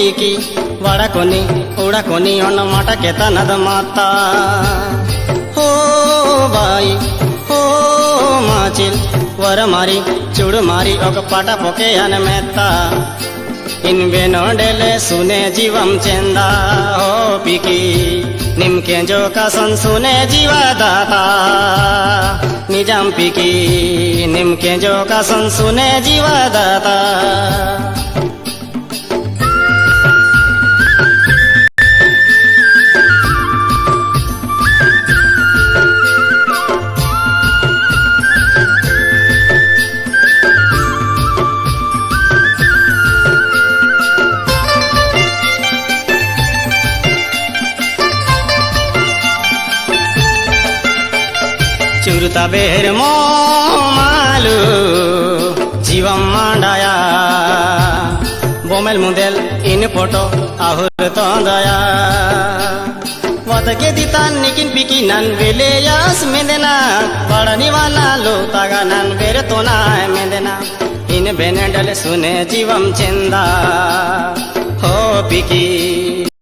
పీకి వడకొని ఉడకొని ఉన్న మటకే తనద మాత హో బాయి హో మాచిల్ వర మారి చూడు మారి ఒక పట పొకే అనమెత్త ఇన్వే నోడెಲೆ ಸುನೆ ಜೀವಂ ಚೆಂದ ಹೋ ಪಿಕಿ ನಿಮ್ಕೆ ಜೋ ಕಸನ್ ಸುನೆ ಜೀವದಾತ ನಿಜಾಂ ಪಿಕಿ ನಿಮ್ಕೆ ಜೋ ಕಸನ್ ಸುನೆ ಜೀವದಾತ चुरता बेर मालू जीवम मांडाया बोमेल मुदेल इन फोटो आहुर तो दया वतके दिता निकिन पिकी नन वेले यास मेदेना बड़नी वाला लो तागा नन बेरे तो ना मेदेना इन बेनेडल सुने जीवम चेंदा हो पिकी